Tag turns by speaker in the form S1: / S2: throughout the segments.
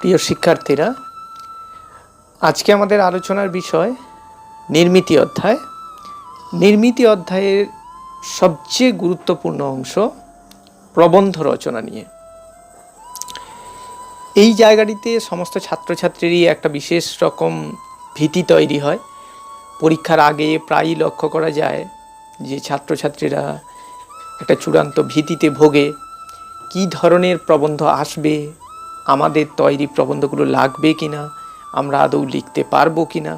S1: প্রিয় শিক্ষার্থীরা, আজকে আমাদের আলোচনার বিষয় নির্মিতি অধ্যায়। নির্মিতি অধ্যায়ের সবচেয়ে গুরুত্বপূর্ণ অংশ প্রবন্ধ রচনা নিয়ে। এই জায়গাটিতে সমস্ত ছাত্রছাত্রীরই একটা বিশেষ রকম ভীতি তৈরি হয়। পরীক্ষার আগে প্রায়ই লক্ষ্য করা যায় যে ছাত্রছাত্রীরা একটা চূড়ান্ত ভীতিতে ভোগে। কী ধরনের প্রবন্ধ আসবে, আমাদের তৈরি প্রবন্ধগুলো লাগবে কিনা, আমরা আদৌ লিখতে পারবো কিনা,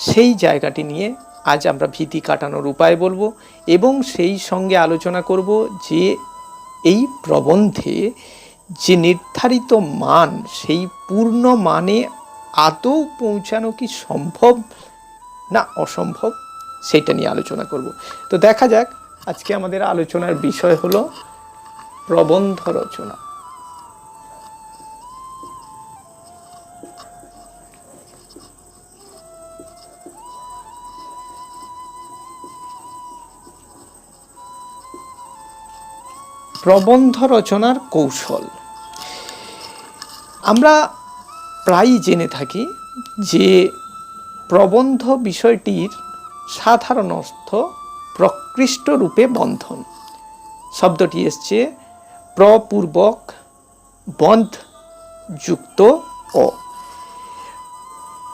S1: সেই জায়গাটি নিয়ে আজ আমরা ভীতি কাটানোর উপায় বলবো এবং সেই সঙ্গে আলোচনা করব যে এই প্রবন্ধে যে নির্ধারিত মান, সেই পূর্ণ মানে আদৌ পৌঁছানো কি সম্ভব না অসম্ভব, সেইটা নিয়ে আলোচনা করব। তো দেখা যাক, আজকে আমাদের আলোচনার বিষয় হলো প্রবন্ধ রচনা। প্রবন্ধ রচনার কৌশল। আমরা প্রায়ই জেনে থাকি যে প্রবন্ধ বিষয়টির সাধারণ অর্থ প্রকৃষ্ট রূপে বন্ধন। শব্দটি এসছে প্রপূর্বক বন্ধ যুক্ত অ,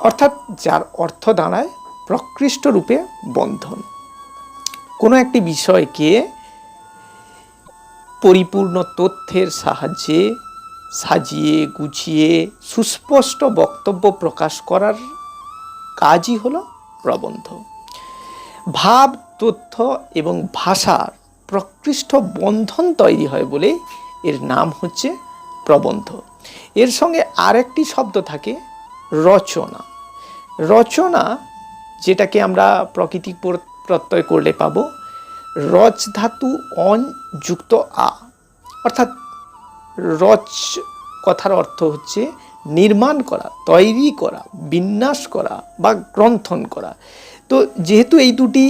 S1: অর্থাৎ যার অর্থ দাঁড়ায় প্রকৃষ্ট রূপে বন্ধন। কোনো একটি বিষয়কে পরিপূর্ণ তথ্যের সাহায্যে সাজিয়ে গুছিয়ে সুস্পষ্ট বক্তব্য প্রকাশ করার কাজই হলো প্রবন্ধ। ভাব, তথ্য এবং ভাষার প্রকৃষ্ট বন্ধন তৈরি হয় বলে এর নাম হচ্ছে প্রবন্ধ। এর সঙ্গে আরেকটি শব্দ থাকে রচনা। রচনা, যেটাকে আমরা প্রকৃতি প্রত্যয় করলে পাবো রচ ধাতু অন যুক্ত আ, অর্থাৎ রচ কথার অর্থ হচ্ছে নির্মাণ করা, তৈরি করা, বিন্যাস করা বা গ্রন্থন করা। তো যেহেতু এই দুটি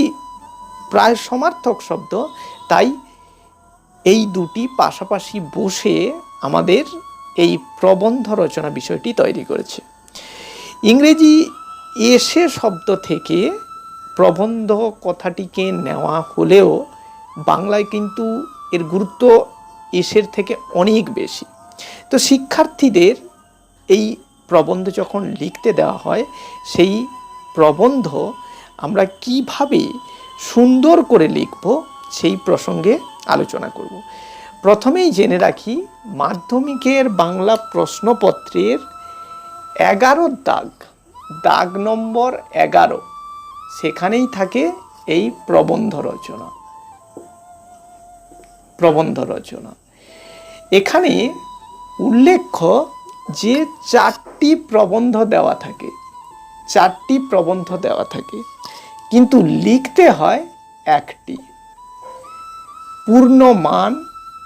S1: প্রায় সমার্থক শব্দ, তাই এই দুটি পাশাপাশি বসে আমাদের এই প্রবন্ধ রচনা বিষয়টি তৈরি করেছে। ইংরেজি এসে শব্দ থেকে প্রবন্ধ কথাটিকে নেওয়া হলেও বাংলায় কিন্তু এর গুরুত্ব এসের থেকে অনেক বেশি। তো শিক্ষার্থীদের এই প্রবন্ধ যখন লিখতে দেওয়া হয়, সেই প্রবন্ধ আমরা কিভাবে সুন্দর করে লিখব সেই প্রসঙ্গে আলোচনা করব। প্রথমেই জেনে রাখি, মাধ্যমিকের বাংলা প্রশ্নপত্রের 11 দাগ নম্বর 11, সেখানেই থাকে এই প্রবন্ধ রচনা। প্রবন্ধ রচনা এখানে উল্লেখ্য যে 4টি প্রবন্ধ দেওয়া থাকে, 4টি প্রবন্ধ দেওয়া থাকে, কিন্তু লিখতে হয় একটি। পূর্ণ মান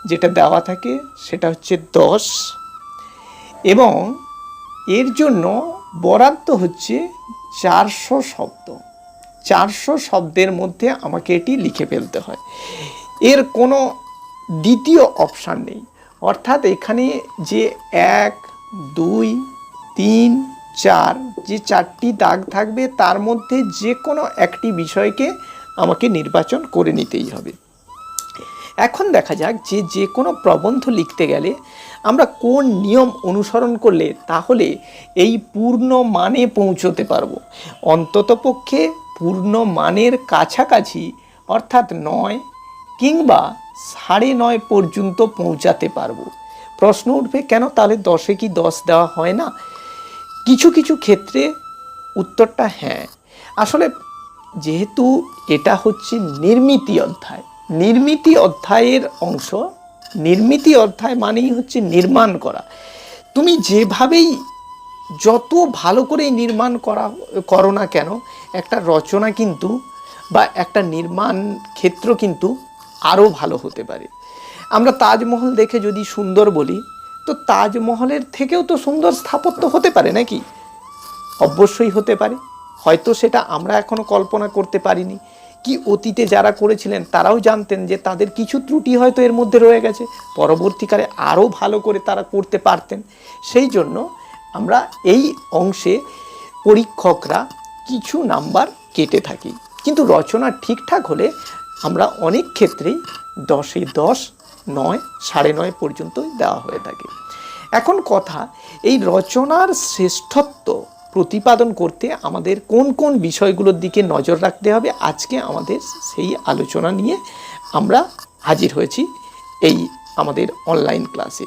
S1: যেটা দেওয়া থাকে সেটা হচ্ছে 10 এবং এর জন্য বরাদ্দ হচ্ছে 400 শব্দ। 400 শব্দের মধ্যে আমাকে এটি লিখে ফেলতে হয়। এর কোনো দ্বিতীয় অপশান নেই, অর্থাৎ এখানে যে 1, 2, 3, 4 যে 4টি দাগ থাকবে তার মধ্যে যে কোনো একটি বিষয়কে আমাকে নির্বাচন করে নিতেই হবে। এখন দেখা যাক যে কোনো প্রবন্ধ লিখতে গেলে আমরা কোন নিয়ম অনুসরণ করলে তাহলে এই পূর্ণ মানে পৌঁছতে পারবো। অন্ততপক্ষে পূর্ণ মানের কাছাকাছি, অর্থাৎ 9 কিংবা 9.5 পর্যন্ত পৌঁছাতে পারবো। প্রশ্ন উঠবে, কেন তাহলে 10-এ কি 10 দেওয়া হয় না? কিছু কিছু ক্ষেত্রে উত্তরটা হ্যাঁ। আসলে যেহেতু এটা হচ্ছে নির্মিতি অধ্যায়, নির্মিতি অধ্যায়ের অংশ, নির্মিতি অধ্যায় মানেই হচ্ছে নির্মাণ করা। তুমি যেভাবেই যত ভালো করেই নির্মাণ করো না কেন, একটা রচনা কিন্তু বা একটা নির্মাণ ক্ষেত্র কিন্তু আরও ভালো হতে পারে। আমরা তাজমহল দেখে যদি সুন্দর বলি, তো তাজমহলের থেকেও তো সুন্দর স্থাপত্য হতে পারে নাকি? অবশ্যই হতে পারে। হয়তো সেটা আমরা এখনও কল্পনা করতে পারিনি, কি অতীতে যারা করেছিলেন তারাও জানতেন যে তাদের কিছু ত্রুটি হয়তো এর মধ্যে রয়ে গেছে, পরবর্তীকালে আরও ভালো করে তারা করতে পারতেন। সেই জন্য আমরা এই অংশে পরীক্ষকরা কিছু নাম্বার কেটে থাকি, কিন্তু রচনা ঠিকঠাক হলে আমরা অনেক ক্ষেত্রেই 10-এ 10, 9, 9.5 পর্যন্ত দেওয়া হয়ে থাকে। এখন কথা, এই রচনার শ্রেষ্ঠত্ব প্রতিপাদন করতে আমাদের কোন কোন বিষয়গুলোর দিকে নজর রাখতে হবে, আজকে আমাদের সেই আলোচনা নিয়ে আমরা হাজির হয়েছি এই আমাদের অনলাইন ক্লাসে।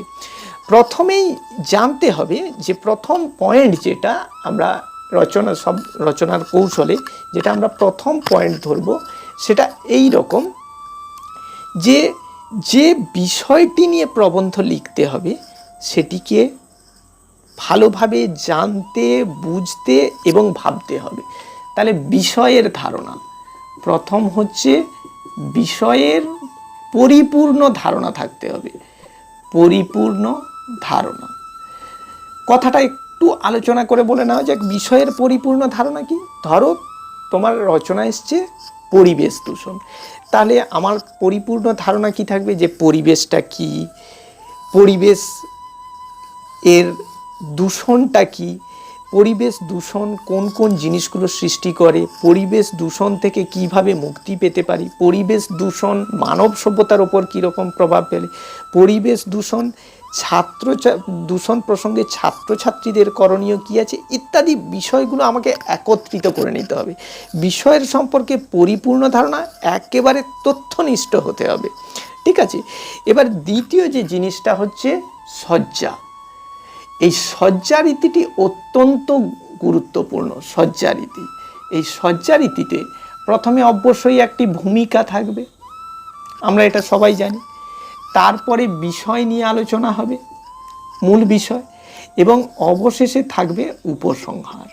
S1: প্রথমেই জানতে হবে যে প্রথম পয়েন্ট যেটা আমরা রচনার কৌশলে যেটা আমরা প্রথম পয়েন্ট ধরব, সেটা এই রকম যে যে বিষয়টি নিয়ে প্রবন্ধ লিখতে হবে সেটিকে ভালোভাবে জানতে, বুঝতে এবং ভাবতে হবে। তাহলে বিষয়ের ধারণা প্রথম হচ্ছে, বিষয়ের পরিপূর্ণ ধারণা থাকতে হবে। পরিপূর্ণ ধারণা কথাটা একটু আলোচনা করে বলে নাও যে বিষয়ের পরিপূর্ণ ধারণা কি। ধরো তোমার রচনা এসছে পরিবেশ দূষণ, তাহলে আমার পরিপূর্ণ ধারণা কি থাকবে যে পরিবেশটা কি, পরিবেশ এর দূষণটা কি, পরিবেশ দূষণ কোন কোন জিনিসগুলো সৃষ্টি করে, পরিবেশ দূষণ থেকে কিভাবে মুক্তি পেতে পারি, পরিবেশ দূষণ মানব সভ্যতার ওপর কীরকম প্রভাব ফেলে, পরিবেশ দূষণ দূষণ প্রসঙ্গে ছাত্রছাত্রীদের করণীয় কী আছে, ইত্যাদি বিষয়গুলো আমাকে একত্রিত করে নিতে হবে। বিষয়ের সম্পর্কে পরিপূর্ণ ধারণা, একেবারে তথ্যনিষ্ঠ হতে হবে। ঠিক আছে, এবার দ্বিতীয় যে জিনিসটা হচ্ছে সজ্জা। এই সজ্জারীতিটি অত্যন্ত গুরুত্বপূর্ণ। সজ্জারীতি, এই সজ্জারীতিতে প্রথমে অবশ্যই একটি ভূমিকা থাকবে, আমরা এটা সবাই জানি। তারপরে বিষয় নিয়ে আলোচনা হবে, মূল বিষয়, এবং অবশেষে থাকবে উপসংহার।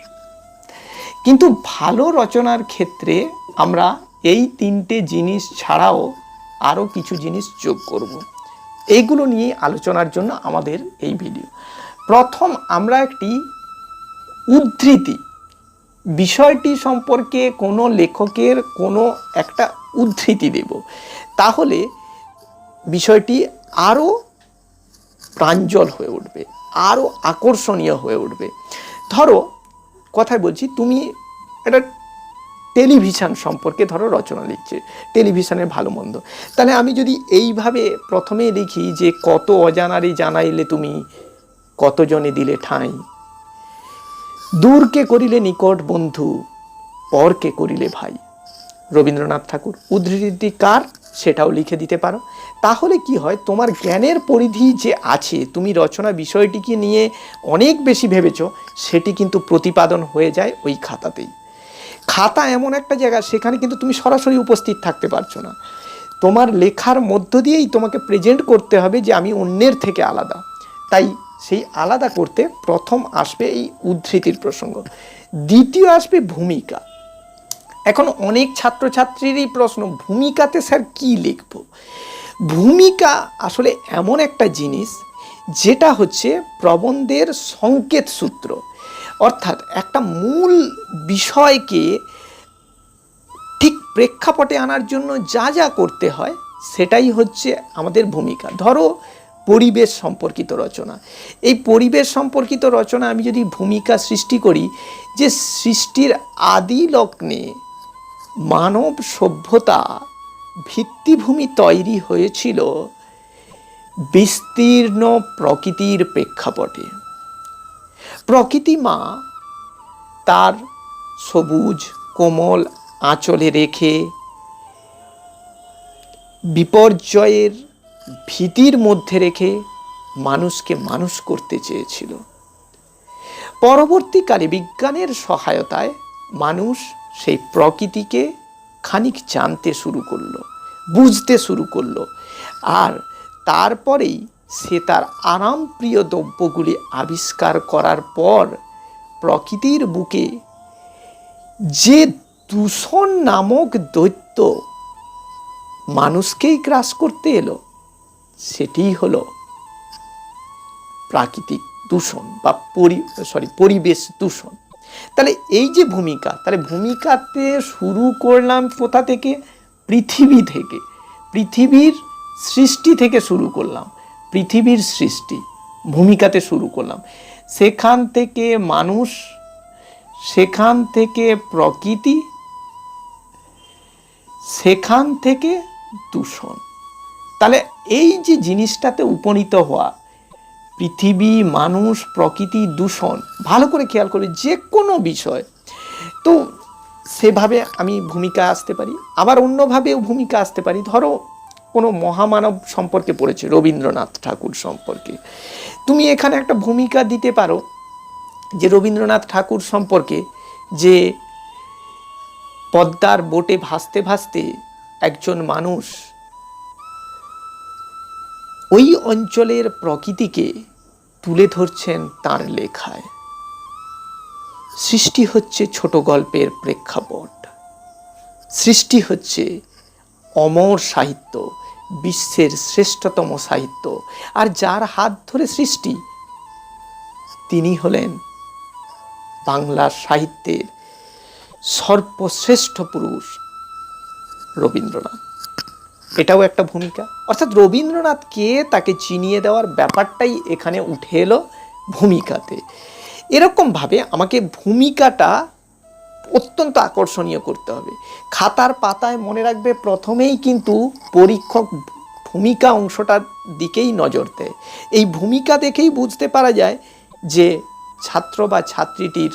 S1: কিন্তু ভালো রচনার ক্ষেত্রে আমরা এই 3টে জিনিস ছাড়াও আরও কিছু জিনিস যোগ করব। এইগুলো নিয়ে আলোচনার জন্য আমাদের এই ভিডিও। প্রথম আমরা একটি উদ্ধৃতি, বিষয়টি সম্পর্কে কোনো লেখকের কোনো একটা উদ্ধৃতি দেব, তাহলে বিষয়টি আরও প্রাঞ্জল হয়ে উঠবে, আরও আকর্ষণীয় হয়ে উঠবে। ধরো কথায় বলছি, তুমি একটা টেলিভিশন সম্পর্কে ধরো রচনা লিখছে, টেলিভিশনের ভালো মন্দ, তাহলে আমি যদি এইভাবে প্রথমে লিখি যে কত অজানারে জানাইলে তুমি, কতজনে দিলে ঠাঁই, দূরকে করিলে নিকট বন্ধু, পরকে করিলে ভাই, রবীন্দ্রনাথ ঠাকুর। উদ্ধৃতি কার সেটাও লিখে দিতে পারো। তাহলে কি হয়, তোমার জ্ঞানের পরিধি যে আছে, তুমি রচনা বিষয়টিকে নিয়ে অনেক বেশি ভেবেছো, সেটি কিন্তু প্রতিপাদন হয়ে যায় ওই খাতাতেই। খাতা এমন একটা জায়গা, সেখানে কিন্তু তুমি সরাসরি উপস্থিত থাকতে পারছো না। তোমার লেখার মধ্য দিয়েই তোমাকে প্রেজেন্ট করতে হবে যে আমি অন্যের থেকে আলাদা। তাই সেই আলাদা করতে প্রথম আসবে এই উদ্ধৃতির প্রসঙ্গ, দ্বিতীয় আসবে ভূমিকা। এখন অনেক ছাত্রছাত্রীরই প্রশ্ন, ভূমিকাতে স্যার কি লিখব? ভূমিকা আসলে এমন একটা জিনিস যেটা হচ্ছে প্রবন্ধের সংকেত সূত্র, অর্থাৎ একটা মূল বিষয়কে ঠিক প্রেক্ষাপটে আনার জন্য যা যা করতে হয় সেটাই হচ্ছে আমাদের ভূমিকা। ধরো পরিবেশ সম্পর্কিত রচনা, এই পরিবেশ সম্পর্কিত রচনা আমি যদি ভূমিকা সৃষ্টি করি, যে সৃষ্টির আদি লগ্নে মানব সভ্যতা ভিত্তিভূমি তৈরি হয়েছিল বিস্তীর্ণ প্রকৃতির প্রেক্ষাপটে। প্রকৃতি মা তার সবুজ কোমল আঁচলে রেখে বিপর্যয়ের ভীতির মধ্যে রেখে মানুষকে মানুষ করতে চেয়েছিল। পরবর্তীকালে বিজ্ঞানের সহায়তায় মানুষ সেই প্রকৃতিকে খানিক জানতে শুরু করলো, বুঝতে শুরু করলো, আর তারপরেই সে তার আরামপ্রিয় দ্রব্যগুলি আবিষ্কার করার পর প্রকৃতির বুকে যে দূষণ নামক দৈত্য মানুষকেই গ্রাস করতে এলো, সেটিই হলো প্রাকৃতিক দূষণ বা পরিবেশ দূষণ। তাহলে এই যে ভূমিকা, তাহলে ভূমিকাতে শুরু করলাম কোথা থেকে? পৃথিবী থেকে, পৃথিবীর সৃষ্টি থেকে শুরু করলাম, পৃথিবীর সৃষ্টি ভূমিকাতে শুরু করলাম। সেখান থেকে মানুষ, সেখান থেকে প্রকৃতি, সেখান থেকে দূষণ। তাহলে এই যে জিনিসটাতে উপনীত হওয়া, পৃথিবী, মানুষ, প্রকৃতি, দূষণ, ভালো করে খেয়াল করে যে কোনো বিষয়, তো সেভাবে আমি ভূমিকা আসতে পারি, আবার অন্যভাবেও ভূমিকা আসতে পারি। ধরো কোনো মহামানব সম্পর্কে পড়েছে, রবীন্দ্রনাথ ঠাকুর সম্পর্কে, তুমি এখানে একটা ভূমিকা দিতে পারো যে রবীন্দ্রনাথ ঠাকুর সম্পর্কে, যে পদ্মার বোটে ভাসতে ভাসতে একজন মানুষ ওই অঞ্চলের প্রকৃতিকে তুলে ধরছেন তার লেখায়। সৃষ্টি হচ্ছে ছোট গল্পের প্রেক্ষাপট, সৃষ্টি হচ্ছে অমর সাহিত্য, বিশ্বের শ্রেষ্ঠতম সাহিত্য। আর যার হাত ধরে সৃষ্টি, তিনি হলেন বাংলা সাহিত্যের সর্বশ্রেষ্ঠ পুরুষ রবীন্দ্রনাথ। এটাও একটা ভূমিকা। অর্থাৎ রবীন্দ্রনাথকে তাকে চিনিয়ে দেওয়ার ব্যাপারটাই এখানে উঠে এলো ভূমিকাতে। এরকমভাবে আমাকে ভূমিকাটা অত্যন্ত আকর্ষণীয় করতে হবে। খাতার পাতায় মনে রাখবে, প্রথমেই কিন্তু পরীক্ষক ভূমিকা অংশটার দিকেই নজর দেয়। এই ভূমিকা দেখেই বুঝতে পারা যায় যে ছাত্র বা ছাত্রীটির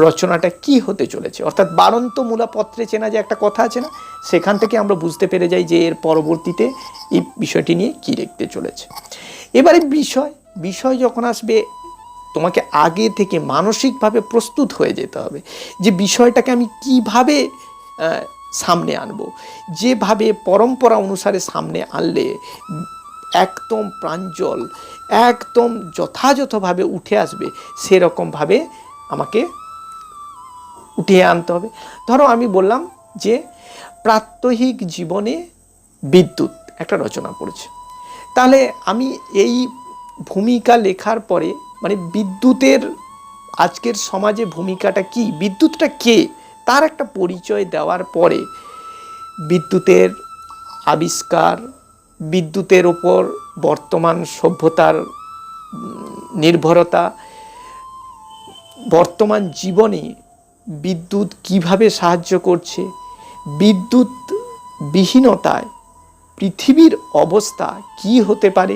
S1: রচনাটা কি হতে চলেছে। অর্থাৎ বারন্ত মূলাপত্রে চেনা যে একটা কথা আছে না, সেখান থেকে আমরা বুঝতে পেরে যাই যে এর পরবর্তীতে এই বিষয়টি নিয়ে কী লিখতে চলেছে। এবারে বিষয় যখন আসবে, তোমাকে আগে থেকে মানসিকভাবে প্রস্তুত হয়ে যেতে হবে যে বিষয়টাকে আমি কিভাবে সামনে আনবো, যেভাবে পরম্পরা অনুসারে সামনে আনলে একদম প্রাঞ্জল, একদম যথাযথভাবে উঠে আসবে, সেরকমভাবে আমাকে উঠিয়ে আনতে হবে। ধরো আমি বললাম যে প্রাত্যহিক জীবনে বিদ্যুৎ একটা রচনা পড়েছে, তাহলে আমি এই ভূমিকা লেখার পরে, মানে বিদ্যুতের আজকের সমাজে ভূমিকাটা কি, বিদ্যুৎটা কে, তার একটা পরিচয় দেওয়ার পরে বিদ্যুতের আবিষ্কার, বিদ্যুতের ওপর বর্তমান সভ্যতার নির্ভরতা, বর্তমান জীবনে বিদ্যুৎ কিভাবে সাহায্য করছে, বিদ্যুৎ বিহীনতায় পৃথিবীর অবস্থা কি হতে পারে,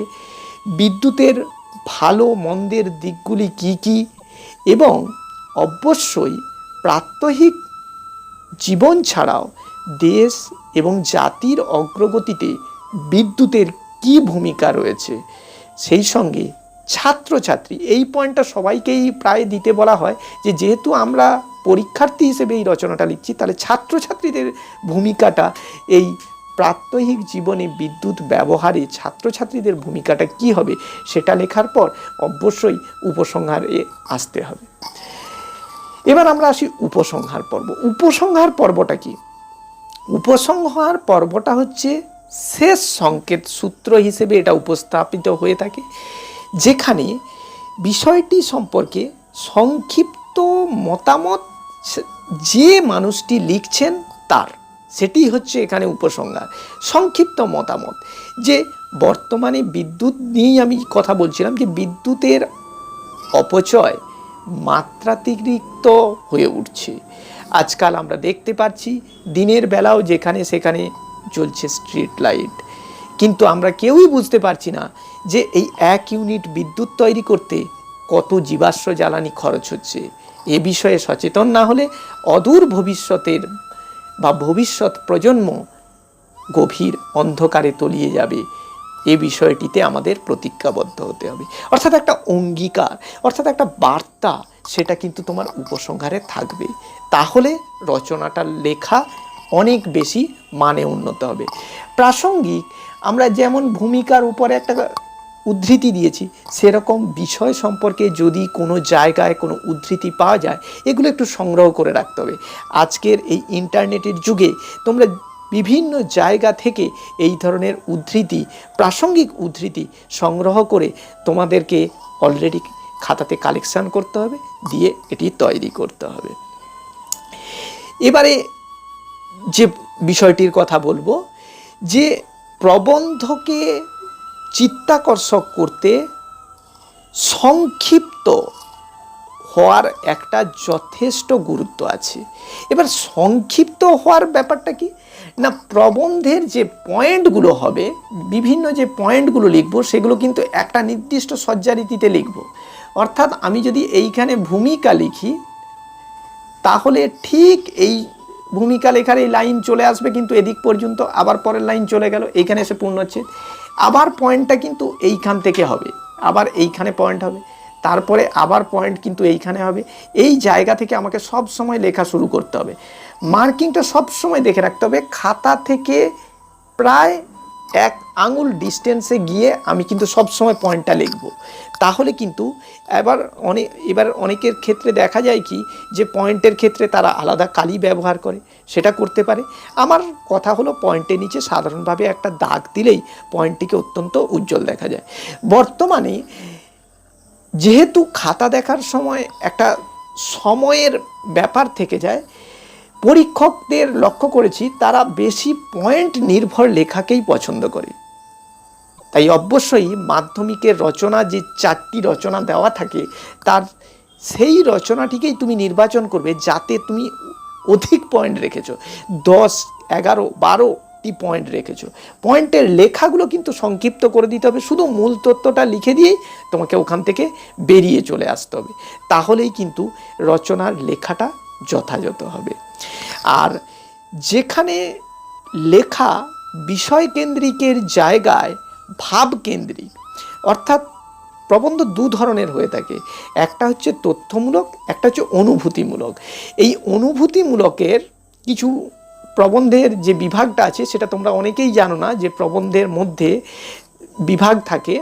S1: বিদ্যুতের ভালো মন্দের দিকগুলি কি কি, এবং অবশ্যই প্রাত্যহিক জীবন ছাড়াও দেশ এবং জাতির অগ্রগতিতে বিদ্যুতের কি ভূমিকা রয়েছে, সেই সঙ্গে ছাত্রছাত্রী, এই পয়েন্টটা সবাইকেই প্রায় দিতে বলা হয় যে যেহেতু আমরা পরীক্ষার্থী হিসেবে এই রচনাটা লিখছি, তাহলে ছাত্রছাত্রীদের ভূমিকাটা, এই প্রাত্যহিক জীবনে বিদ্যুৎ ব্যবহারে ছাত্রছাত্রীদের ভূমিকাটা কি হবে, সেটা লেখার পর অবশ্যই উপসংহারে আসতে হবে। এবার আমরা আসি উপসংহার পর্ব। উপসংহার পর্বটা কি? উপসংহার পর্বটা হচ্ছে শেষ সংকেত সূত্র হিসেবে এটা উপস্থাপিত হয়ে থাকে, যেখানে বিষয়টি সম্পর্কে সংক্ষিপ্ত মতামত যে মানুষটি লিখছেন তার, সেটি হচ্ছে এখানে উপসংহার। সংক্ষিপ্ত মতামত, যে বর্তমানে বিদ্যুৎ নিয়েই আমি কথা বলছিলাম, যে বিদ্যুতের অপচয় মাত্রাতিরিক্ত হয়ে উঠছে। আজকাল আমরা দেখতে পাচ্ছি দিনের বেলাও যেখানে সেখানে জ্বলছে স্ট্রিট লাইট, কিন্তু আমরা কেউই বুঝতে পারছি না যে এই 1 ইউনিট বিদ্যুৎ তৈরি করতে কত জীবাশ্ম জ্বালানি খরচ হচ্ছে। এ বিষয়ে সচেতন না হলে অদূর ভবিষ্যতের বা ভবিষ্যৎ প্রজন্ম গভীর অন্ধকারে তলিয়ে যাবে। এ বিষয়টিতে আমাদের প্রতিজ্ঞাবদ্ধ হতে হবে। অর্থাৎ একটা অঙ্গীকার, অর্থাৎ একটা বার্তা, সেটা কিন্তু তোমার উপসংহারে থাকবে। তাহলে রচনাটার লেখা অনেক বেশি মানে উন্নত হবে। প্রাসঙ্গিক, আমরা যেমন ভূমিকার উপরে একটা উদ্ধৃতি দিয়েছি, সেরকম বিষয় সম্পর্কে যদি কোনো জায়গায় কোনো উদ্ধৃতি পাওয়া যায়, এগুলো একটু সংগ্রহ করে রাখতে হবে। আজকের এই ইন্টারনেটের যুগে তোমরা বিভিন্ন জায়গা থেকে এই ধরনের উদ্ধৃতি, প্রাসঙ্গিক উদ্ধৃতি সংগ্রহ করে তোমাদেরকে অলরেডি খাতাতে কালেকশন করতে হবে, দিয়ে এটি তৈরি করতে হবে। এবারে যে বিষয়টির কথা বলবো, যে প্রবন্ধকে চিত্তাকর্ষক করতে সংক্ষিপ্ত হওয়ার একটা যথেষ্ট গুরুত্ব আছে। এবার সংক্ষিপ্ত হওয়ার ব্যাপারটা কি না, প্রবন্ধের যে পয়েন্টগুলো হবে, বিভিন্ন যে পয়েন্টগুলো লিখব সেগুলো কিন্তু একটা নির্দিষ্ট সজ্জারীতিতে লিখব। অর্থাৎ আমি যদি এইখানে ভূমিকা লিখি তাহলে ঠিক এই ভূমিকা লেখার এই লাইন চলে আসবে কিন্তু এদিক পর্যন্ত, আবার পরের লাইন চলে গেল, এইখানে এসে পূর্ণচ্ছেদ, আবার পয়েন্টটা কিন্তু এইখান থেকে হবে, আবার এইখানে পয়েন্ট হবে, তারপরে আবার পয়েন্ট কিন্তু এইখানে হবে। এই জায়গা থেকে আমাকে সব সময় লেখা শুরু করতে হবে। মার্কিংটা সব সময় দেখে রাখতে হবে, খাতা থেকে প্রায় 1 আঙুল ডিস্টেন্সে গিয়ে আমি কিন্তু সব সময় পয়েন্টটা লিখব। তাহলে কিন্তু এবার অনেকের ক্ষেত্রে দেখা যায় কি যে পয়েন্টের ক্ষেত্রে তারা আলাদা কালি ব্যবহার করে, সেটা করতে পারে। আমার কথা হলো পয়েন্টের নিচে সাধারণভাবে একটা দাগ দিলেই পয়েন্টটিকে অত্যন্ত উজ্জ্বল দেখা যায়। বর্তমানে যেহেতু খাতা দেখার সময় একটা সময়ের ব্যাপার থেকে যায়, পরীক্ষকদের লক্ষ্য করেছি তারা বেশি পয়েন্ট নির্ভর লেখাকেই পছন্দ করে। তাই অবশ্যই মাধ্যমিকের রচনা যে 4টি রচনা দেওয়া থাকে তার সেই রচনাটিকেই তুমি নির্বাচন করবে যাতে তুমি অধিক পয়েন্ট রেখেছো, 10, 11, 12টি পয়েন্ট রেখেছো। পয়েন্টের লেখাগুলো কিন্তু সংক্ষিপ্ত করে দিতে হবে, শুধু মূল তথ্যটা লিখে দিয়েই তোমাকে ওখান থেকে বেরিয়ে চলে আসতে হবে, তাহলেই কিন্তু রচনার লেখাটা যথাযথ হবে। আর যেখানে লেখা বিষয়কেন্দ্রিকের জায়গায় ভাবকেন্দ্রিক, অর্থাৎ প্রবন্ধ 2 ধরনের হয়ে থাকে, একটা হচ্ছে তথ্যমূলক, একটা হচ্ছে অনুভূতিমূলক। এই অনুভূতিমূলকের কিছু প্রবন্ধের যে বিভাগটা আছে সেটা তোমরা অনেকেই জানো না, যে প্রবন্ধের মধ্যে বিভাগ থাকে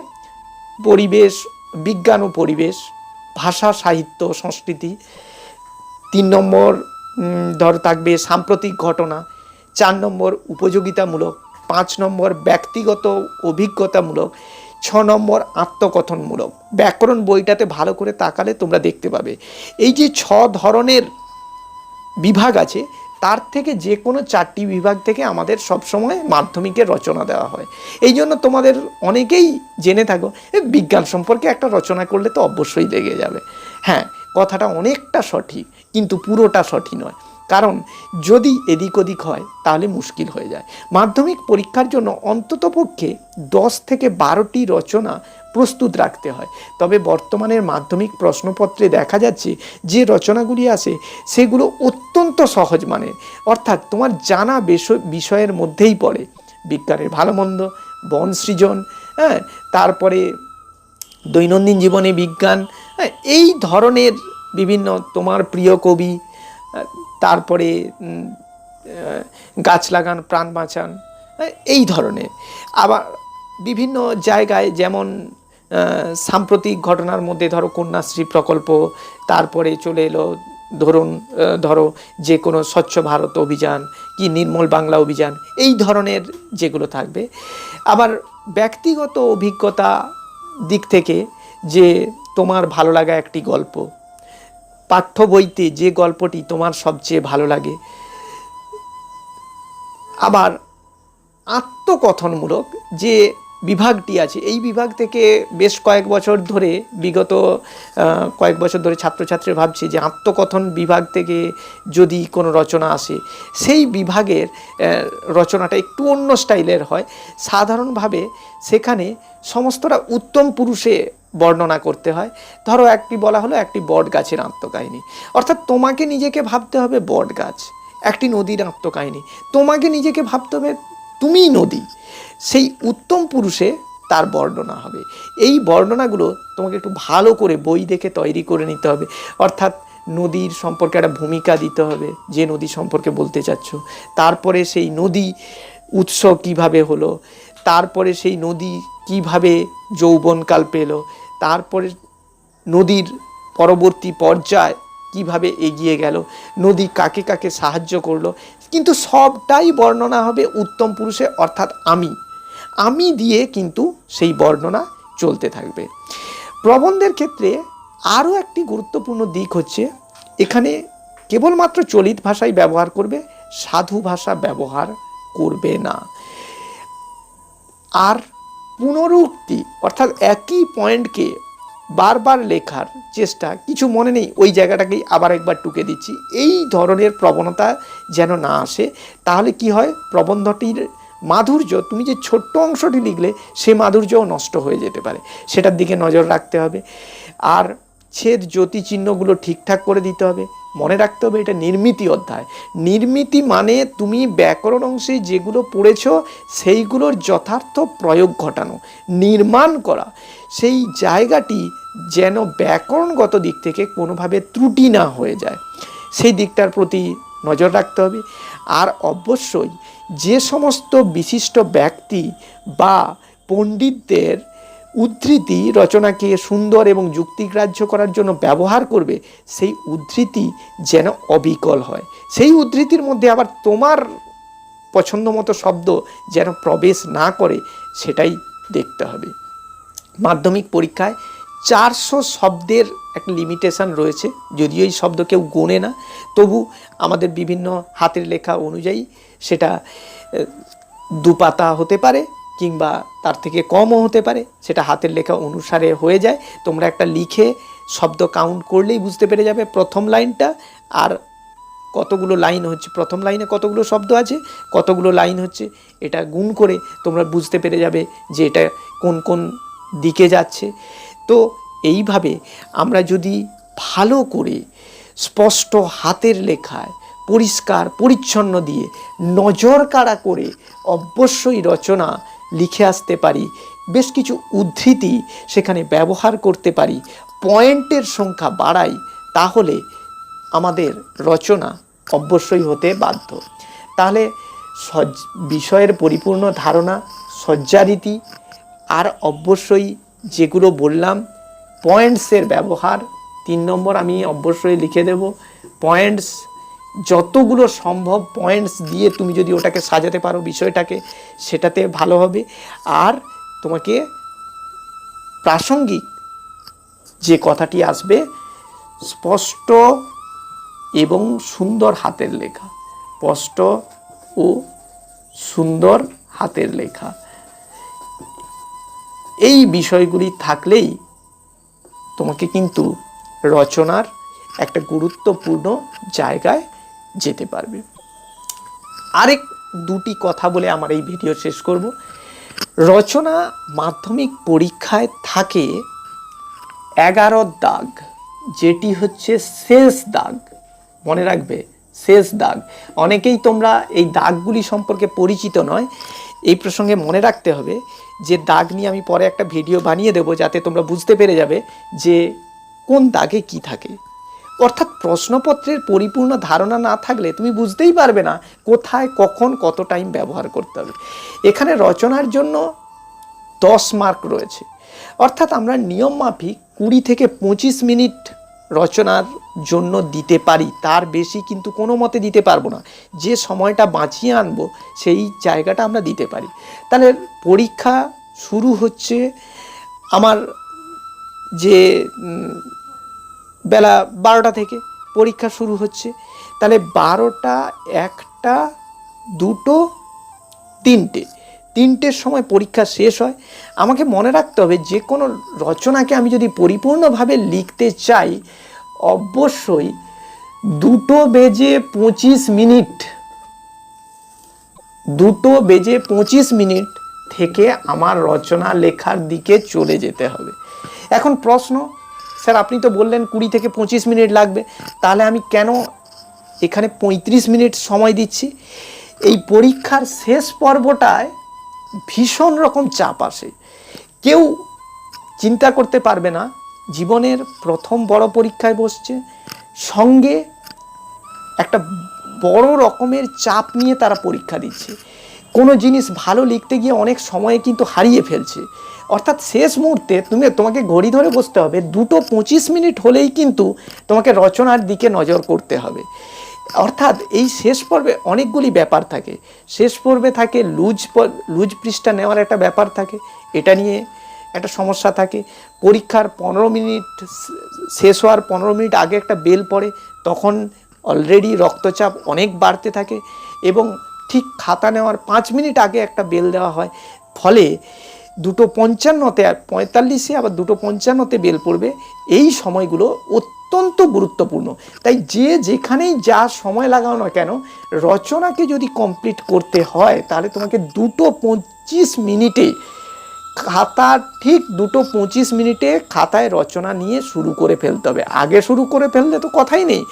S1: পরিবেশ, বিজ্ঞান ও পরিবেশ, ভাষা, সাহিত্য, সংস্কৃতি। 3 নম্বর ধর থাকবে সাম্প্রতিক ঘটনা, 4 নম্বর উপযোগিতামূলক, 5 নম্বর ব্যক্তিগত অভিজ্ঞতামূলক, 6 নম্বর আত্মকথনমূলক। ব্যাকরণ বইটাতে ভালো করে তাকালে তোমরা দেখতে পাবে এই যে 6 ধরনের বিভাগ আছে, তার থেকে যে কোনো 4টি বিভাগ থেকে আমাদের সবসময় মাধ্যমিকের রচনা দেওয়া হয়। এই জন্য তোমাদের অনেকেই জেনে থাকো বিজ্ঞান সম্পর্কে একটা রচনা করলে তো অবশ্যই লেগে যাবে। হ্যাঁ, কথাটা অনেকটা সঠিক, কিন্তু পুরোটা সঠিক নয়, কারণ যদি এদিক ওদিক হয় তাহলে মুশকিল হয়ে যায়। মাধ্যমিক পরীক্ষার জন্য অন্ততপক্ষে 10 থেকে 12টি রচনা প্রস্তুত রাখতে হয়। তবে বর্তমানের মাধ্যমিক প্রশ্নপত্রে দেখা যাচ্ছে যে রচনাগুলি আসে সেগুলো অত্যন্ত সহজ মানের, অর্থাৎ তোমার জানা বিষয়ের মধ্যেই পড়ে। বিজ্ঞানের ভালো মন্দ, বন সৃজন, তারপরে দৈনন্দিন জীবনে বিজ্ঞান, এই ধরনের বিভিন্ন তোমার প্রিয় কবি, তারপরে গাছ লাগান প্রাণ বাঁচান, এই ধরনের। আবার বিভিন্ন জায়গায় যেমন সাম্প্রতিক ঘটনার মধ্যে ধরো কন্যাশ্রী প্রকল্প, তারপরে চলে এলো ধরো যে কোনো স্বচ্ছ ভারত অভিযান কি নির্মল বাংলা অভিযান, এই ধরনের যেগুলো থাকবে। আবার ব্যক্তিগত অভিজ্ঞতা দিক থেকে যে তোমার ভালো লাগা একটি গল্প, পাঠ্য বইতে যে গল্পটি তোমার সবচেয়ে ভালো লাগে। আবার আত্মকথনমূলক যে বিভাগটি আছে, এই বিভাগ থেকে বেশ বিগত কয়েক বছর ধরে ছাত্রছাত্রী ভাবছে যে আত্মকথন বিভাগ থেকে যদি কোনো রচনা আসে, সেই বিভাগের রচনাটা একটু অন্য স্টাইলের হয়। সাধারণভাবে সেখানে সমস্তটা উত্তম পুরুষে বর্ণনা করতে হয়। ধরো একটি বলা হলো একটি বট গাছের আত্মকাহিনী, অর্থাৎ তোমাকে নিজেকে ভাবতে হবে বট গাছ। একটি নদীর আত্মকাহিনী, তোমাকে নিজেকে ভাবতে হবে তুমিই নদী। সেই উত্তম পুরুষে তার বর্ণনা হবে। এই বর্ণনাগুলো তোমাকে একটু ভালো করে বই দেখে তৈরি করে নিতে হবে, অর্থাৎ নদীর সম্পর্কে একটা ভূমিকা দিতে হবে, যে নদী সম্পর্কে বলতে চাচ্ছ। তারপরে সেই নদী উৎস কিভাবে হলো, তারপরে সেই নদী কিভাবে যৌবনকাল পেল, তারপরে নদীর পরবর্তী পর্যায় কিভাবে এগিয়ে গেল, নদী কাকে কাকে সাহায্য করলো, কিন্তু সবটাই বর্ণনা হবে উত্তম পুরুষে, অর্থাৎ আমি দিয়ে কিন্তু সেই বর্ণনা চলতে থাকবে। প্রবন্ধের ক্ষেত্রে আরও একটি গুরুত্বপূর্ণ দিক হচ্ছে এখানে কেবলমাত্র চলিত ভাষাই ব্যবহার করবে, সাধু ভাষা ব্যবহার করবে না। আর পুনরুক্তি, অর্থাৎ একই পয়েন্টকে বারবার লেখার চেষ্টা, কিছু মনে নেই ওই জায়গাটাকেই আবার একবার টুকে দিচ্ছি, এই ধরনের প্রবণতা যেন না আসে। তাহলে কি হয়, প্রবন্ধটির মাধুর্য, তুমি যে ছোট্ট অংশটি লিখলে সে মাধুর্যও নষ্ট হয়ে যেতে পারে, সেটার দিকে নজর রাখতে হবে। আর ছেদ জ্যোতি চিহ্নগুলো ঠিকঠাক করে দিতে হবে। মনে রাখতে হবে এটা নির্মিতি অধ্যায়। নির্মিতি মানে তুমি ব্যাকরণ অংশে যেগুলো পড়েছ সেইগুলোর যথার্থ প্রয়োগ ঘটানো, নির্মাণ করা, সেই জায়গাটি যেন ব্যাকরণগত দিক থেকে কোনোভাবে ত্রুটি না হয়ে যায়, সেই দিকটার প্রতি নজর রাখতে হবে। আর অবশ্যই যে সমস্ত বিশিষ্ট ব্যক্তি বা পণ্ডিতদের উদ্ধৃতি রচনাকে সুন্দর এবং যুক্তিগ্রাহ্য করার জন্য ব্যবহার করবে, সেই উদ্ধৃতি যেন অবিকল হয়, সেই উদ্ধৃতির মধ্যে আবার তোমার পছন্দ মতো শব্দ যেন প্রবেশ না করে, সেটাই দেখতে হবে। মাধ্যমিক পরীক্ষায় 400 শব্দের একটা লিমিটেশন রয়েছে, যদিও এই শব্দ কেউ গোনে না, তবু আমাদের বিভিন্ন হাতের লেখা অনুযায়ী সেটা 2 পাতা হতে পারে কিংবা তার থেকে কমও হতে পারে, সেটা হাতের লেখা অনুসারে হয়ে যায়। তোমরা একটা লিখে শব্দ কাউন্ট করলেই বুঝতে পেরে যাবে প্রথম লাইনটা আর কতগুলো লাইন হচ্ছে, প্রথম লাইনে কতগুলো শব্দ আছে, কতগুলো লাইন হচ্ছে, এটা গুণ করে তোমরা বুঝতে পেরে যাবে যে এটা কোন কোন দিকে যাচ্ছে। তো এইভাবে আমরা যদি ভালো করে স্পষ্ট হাতের লেখায় পরিষ্কার পরিচ্ছন্ন দিয়ে নজর কাড়া করে অবশ্যই রচনা লিখে আসতে পারি, বেশ কিছু উদ্ধৃতি সেখানে ব্যবহার করতে পারি, পয়েন্টের সংখ্যা বাড়াই, তাহলে আমাদের রচনা অবশ্যই হতে বাধ্য। তাহলে বিষয়ের পরিপূর্ণ ধারণা, সজ্জারীতি, আর অবশ্যই যেগুলো বললাম পয়েন্টসের ব্যবহার, 3 নম্বর আমি অবশ্যই লিখে দেব। পয়েন্টস যতগুলো সম্ভব পয়েন্টস দিয়ে তুমি যদি ওটাকে সাজাতে পারো বিষয়টাকে, সেটাতে ভালো হবে। আর তোমাকে প্রাসঙ্গিক যে কথাটি আসবে, স্পষ্ট এবং সুন্দর হাতের লেখা, স্পষ্ট ও সুন্দর হাতের লেখা, এই বিষয়গুলি থাকলেই তোমাকে কিন্তু রচনার একটা গুরুত্বপূর্ণ জায়গায় যেতে পারবে। আরেক 2টি কথা বলে আমার এই ভিডিও শেষ করব। রচনা মাধ্যমিক পরীক্ষায় থাকে 11 দাগ, যেটি হচ্ছে শেষ দাগ। মনে রাখবে, শেষ দাগ। অনেকেই তোমরা এই দাগগুলি সম্পর্কে পরিচিত নয়, এই প্রসঙ্গে মনে রাখতে হবে যে দাগ নিয়ে আমি পরে একটা ভিডিও বানিয়ে দেবো, যাতে তোমরা বুঝতে পেরে যাবে যে কোন দাগে কি থাকে। অর্থাৎ প্রশ্নপত্রের পরিপূর্ণ ধারণা না থাকলে তুমি বুঝতেই পারবে না কোথায় কখন কত টাইম ব্যবহার করতে হবে। এখানে রচনার জন্য 10 মার্ক রয়েছে, অর্থাৎ আমরা নিয়ম মাফিক 20 থেকে 25 মিনিট রচনার জন্য দিতে পারি, তার বেশি কিন্তু কোনো মতে দিতে পারবো না। যে সময়টা বাঁচিয়ে আনবো সেই জায়গাটা আমরা দিতে পারি। তাহলে পরীক্ষা শুরু হচ্ছে আমার যে বেলা 12টা থেকে পরীক্ষা শুরু হচ্ছে, তাহলে 12টা, 1টা, 2টো, 3টের সময় পরীক্ষা শেষ হয়। আমাকে মনে রাখতে হবে যে কোনো রচনাকে আমি যদি পরিপূর্ণভাবে লিখতে চাই, অবশ্যই 2:25 মিনিট থেকে আমার রচনা লেখার দিকে চলে যেতে হবে। এখন প্রশ্ন, স্যার আপনি তো বললেন 20 থেকে 25 মিনিট লাগবে, তাহলে আমি কেন এখানে 35 মিনিট সময় দিচ্ছি? এই পরীক্ষার শেষ পর্বটায় ভীষণ রকম চাপ আসে, কেউ চিন্তা করতে পারবে না জীবনের প্রথম বড় পরীক্ষায় বসছে, সঙ্গে একটা বড় রকমের চাপ নিয়ে তারা পরীক্ষা দিচ্ছে, কোনো জিনিস ভালো লিখতে গিয়ে অনেক সময় কিন্তু হারিয়ে ফেলছে। অর্থাৎ শেষ মুহূর্তে তোমাকে ঘড়ি ধরে বসতে হবে, 2:25 মিনিট হলেই কিন্তু তোমাকে রচনার দিকে নজর করতে হবে। অর্থাৎ এই শেষ পর্বে অনেকগুলি ব্যাপার থাকে। শেষ পর্বে থাকে লুজ পৃষ্ঠা নেওয়ার একটা ব্যাপার থাকে, এটা নিয়ে একটা সমস্যা থাকে। পরীক্ষার 15 মিনিট শেষ হওয়ার 15 মিনিট আগে একটা বেল পড়ে, তখন অলরেডি রক্তচাপ অনেক বাড়তে থাকে, এবং ঠিক খাতা নেওয়ার 5 মিনিট আগে একটা বেল দেওয়া হয়। ফলে 2:55 আর 45-এ আবার 2:55-তে বেল পড়বে। এই সময়গুলো অত্যন্ত গুরুত্বপূর্ণ। তাই যে যেখানেই যা সময় লাগাও না কেন, রচনাকে যদি কমপ্লিট করতে হয় তাহলে তোমাকে 2:25 খাতা, ঠিক 2:25 খাতায় রচনা নিয়ে শুরু করে ফেলতে হবে। আগে শুরু করে ফেললে তো কথাই নেই।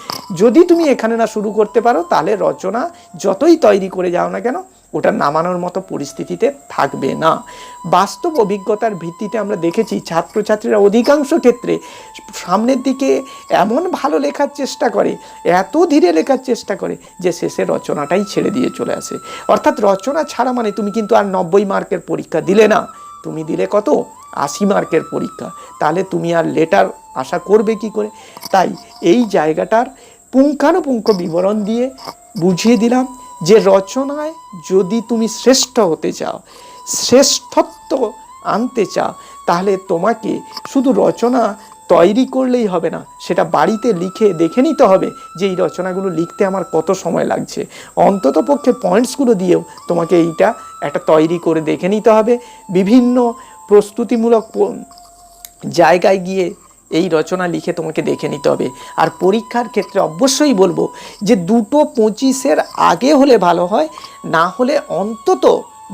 S1: যদি তুমি এখানে না শুরু করতে পারো তাহলে রচনা যতই তৈরি করে যাও না কেন, ওটা নামানোর মতো পরিস্থিতিতে থাকবে না। বাস্তব অভিজ্ঞতার ভিত্তিতে আমরা দেখেছি ছাত্রছাত্রীরা অধিকাংশ ক্ষেত্রে সামনের দিকে এমন ভালো লেখার চেষ্টা করে, এত ধীরে লেখার চেষ্টা করে যে শেষে রচনাটাই ছেড়ে দিয়ে চলে আসে। অর্থাৎ রচনা ছাড়া মানে তুমি কিন্তু আর 90 মার্কের পরীক্ষা দিলে না, তুমি দিলে কত 80 মার্কের পরীক্ষা। তাহলে তুমি আর লেটার আশা করবে কি করে? তাই এই জায়গাটার পুঙ্খানুপুঙ্খ বিবরণ দিয়ে বুঝিয়ে দিলাম যে রচনায় যদি তুমি শ্রেষ্ঠ হতে চাও, শ্রেষ্ঠত্ব আনতে চাও, তাহলে তোমাকে শুধু রচনা তৈরি করলেই হবে না, সেটা বাড়িতে লিখে দেখে নিতে হবে যে এই রচনাগুলো লিখতে আমার কত সময় লাগছে। অন্তত পক্ষে পয়েন্টসগুলো দিয়েও তোমাকে এইটা একটা তৈরি করে দেখে নিতে হবে। বিভিন্ন প্রস্তুতিমূলক জায়গায় গিয়ে এই রচনা লিখে তোমাকে দেখে নিতে হবে। আর পরীক্ষার ক্ষেত্রে অবশ্যই বলবো যে 2:25 আগে হলে ভালো হয়, না হলে অন্তত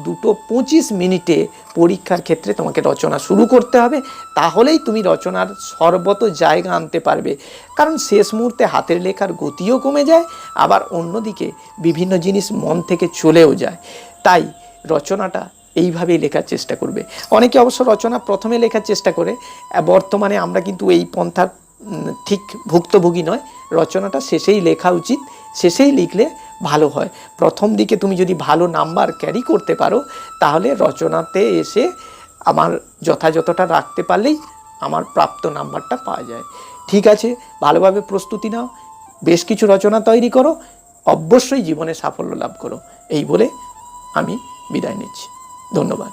S1: 2:25 পরীক্ষার ক্ষেত্রে তোমাকে রচনা শুরু করতে হবে। তাহলেই তুমি রচনার সর্বত জায়গা আনতে পারবে। কারণ শেষ মুহূর্তে হাতের লেখার গতিও কমে যায়, আবার অন্যদিকে বিভিন্ন জিনিস মন থেকে চলেও যায়। তাই রচনাটা এইভাবেই লেখার চেষ্টা করবে। অনেকে অবশ্য রচনা প্রথমে লেখার চেষ্টা করে, বর্তমানে আমরা কিন্তু এই পন্থার ঠিক ভুক্তভোগী নয়। রচনাটা শেষেই লেখা উচিত, শেষেই লিখলে ভালো হয়। প্রথম দিকে তুমি যদি ভালো নাম্বার ক্যারি করতে পারো তাহলে রচনাতে এসে আমার যথাযথটা রাখতে পারলেই আমার প্রাপ্ত নাম্বারটা পাওয়া যায়। ঠিক আছে, ভালোভাবে প্রস্তুতি নাও, বেশ কিছু রচনা তৈরি করো, অবশ্যই জীবনে সাফল্য লাভ করো। এই বলে আমি বিদায় নিচ্ছি। ধন্যবাদ।